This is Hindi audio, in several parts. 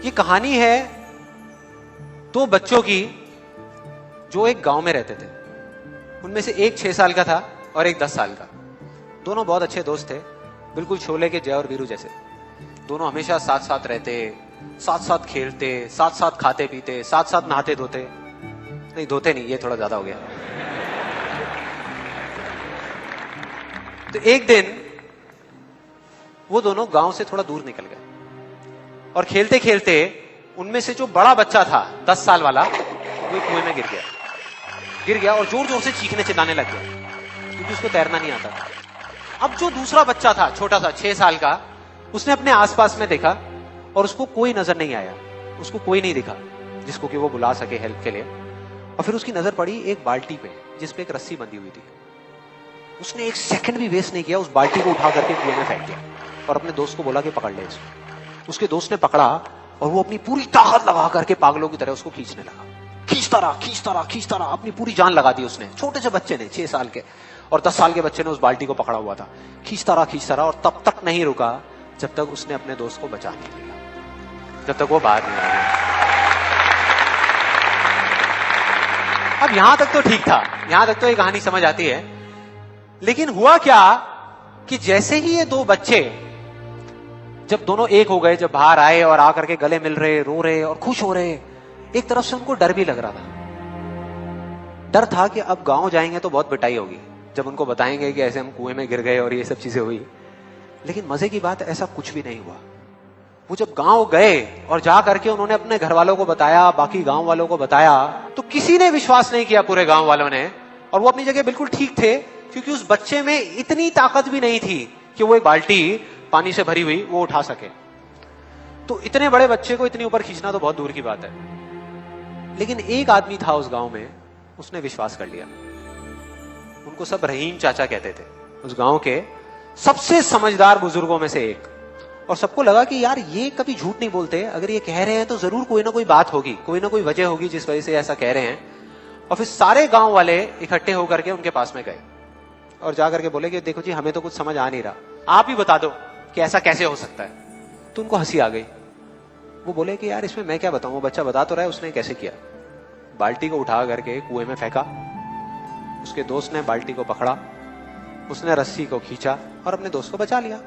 ये कहानी है दो बच्चों की जो एक गांव में रहते थे। उनमें से एक 6 साल का था और एक 10 साल का। दोनों बहुत अच्छे दोस्त थे, बिल्कुल शोले के जय और वीरू जैसे। दोनों हमेशा साथ साथ रहते, साथ साथ खेलते, साथ साथ खाते पीते, साथ साथ नहाते धोते। नहीं धोते नहीं, ये थोड़ा ज्यादा हो गया। तो एक दिन वो दोनों गांव से थोड़ा दूर निकल गए और खेलते खेलते उनमें से जो बड़ा बच्चा था 10 साल वाला, वो कुएं में गिर गया और जोर जोर से चीखने चिल्लाने लग गया क्योंकि उसको तैरना नहीं आता था। अब जो दूसरा बच्चा था, छोटा सा 6 साल का, उसने अपने आसपास में देखा और उसको कोई नजर नहीं आया, उसको कोई नहीं दिखा जिसको कि वो बुला सके हेल्प के लिए। और फिर उसकी नजर पड़ी एक बाल्टी पे जिसपे एक रस्सी बंधी हुई थी। उसने एक सेकंड भी वेस्ट नहीं किया, उस बाल्टी को उठा करके कुएं में फेंक दिया और अपने दोस्त को बोला कि पकड़ ले इसको। उसके दोस्त ने पकड़ा और वो अपनी पूरी ताकत लगा करके पागलों की तरह उसको खींचने लगा। खींचता रहा, अपनी पूरी जान लगा दी उसने। छोटे से बच्चे ने, 6 साल के और 10 साल के बच्चे ने उस बाल्टी को पकड़ा हुआ था। खींचता रहा और तब तक नहीं रुका जब तक उसने अपने दोस्त को बचा नहीं लिया, जब तक वो बाहर नहीं आया। अब यहां तक तो ठीक था, यहां तक तो ये कहानी समझ आती है। लेकिन हुआ क्या कि जैसे ही ये दो बच्चे जब दोनों एक हो गए, जब बाहर आए और आकर के गले मिल रहे, रो रहे और खुश हो रहे, एक तरफ से उनको डर भी लग रहा था। डर था कि अब गांव जाएंगे तो बहुत पिटाई होगी जब उनको बताएंगे कि ऐसे हम कुएं में गिर गए और ये सब चीजें हुई। लेकिन मजे की बात, ऐसा कुछ भी नहीं हुआ। वो जब गांव गए और जा करके उन्होंने अपने घर वालों को बताया, बाकी गांव वालों को बताया, तो किसी ने विश्वास नहीं किया, पूरे गांव वालों ने। और वो अपनी जगह बिल्कुल ठीक थे क्योंकि उस बच्चे में इतनी ताकत भी नहीं थी कि वो एक बाल्टी पानी से भरी हुई वो उठा सके। तो इतने बड़े बच्चे को इतनी ऊपर खींचना तो बहुत दूर की बात है। लेकिन एक आदमी था उस गांव में, उसने विश्वास कर लिया। उनको सब रहीम चाचा कहते थे, उस गांव के सबसे समझदार बुजुर्गों में से एक। और सबको लगा कि यार ये कभी झूठ नहीं बोलते, अगर ये कह रहे हैं तो जरूर कोई ना कोई बात होगी, कोई ना कोई वजह होगी जिस वजह से ऐसा कह रहे हैं। और फिर सारे गांव वाले इकट्ठे होकर के उनके पास में गए और जाकर के बोले कि देखो जी, हमें तो कुछ समझ आ नहीं रहा, आप ही बता दो कि ऐसा कैसे हो सकता है। तो उनको हंसी आ गई। वो बोले कि यार इसमें मैं क्या बताऊं, वो बच्चा बता तो रहा है उसने कैसे किया। बाल्टी को उठा करके कुएं में फेंका, उसके दोस्त ने बाल्टी को पकड़ा, उसने रस्सी को खींचा और अपने दोस्त को बचा लिया।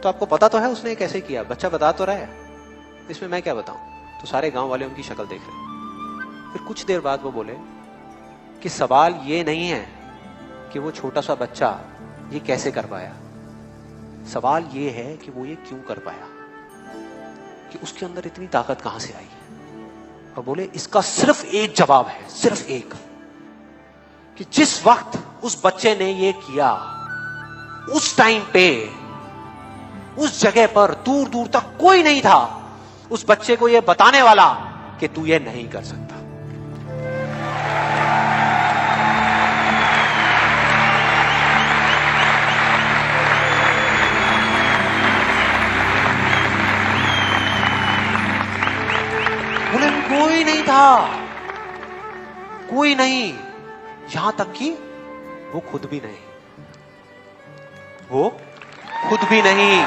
तो आपको पता तो है उसने कैसे किया, बच्चा बता तो रहा है, इसमें मैं क्या बताऊं। तो सारे गांव वाले उनकी शक्ल देख रहे। फिर कुछ देर बाद वो बोले कि सवाल ये नहीं है कि वो छोटा सा बच्चा ये कैसे कर पाया, सवाल ये है कि वो ये क्यों कर पाया, कि उसके अंदर इतनी ताकत कहां से आई। और बोले इसका सिर्फ एक जवाब है, सिर्फ एक, कि जिस वक्त उस बच्चे ने ये किया, उस टाइम पे उस जगह पर दूर दूर तक कोई नहीं था उस बच्चे को ये बताने वाला कि तू ये नहीं कर सकता। बोले कोई नहीं था, कोई नहीं, यहां तक कि वो खुद भी नहीं, वो खुद भी नहीं।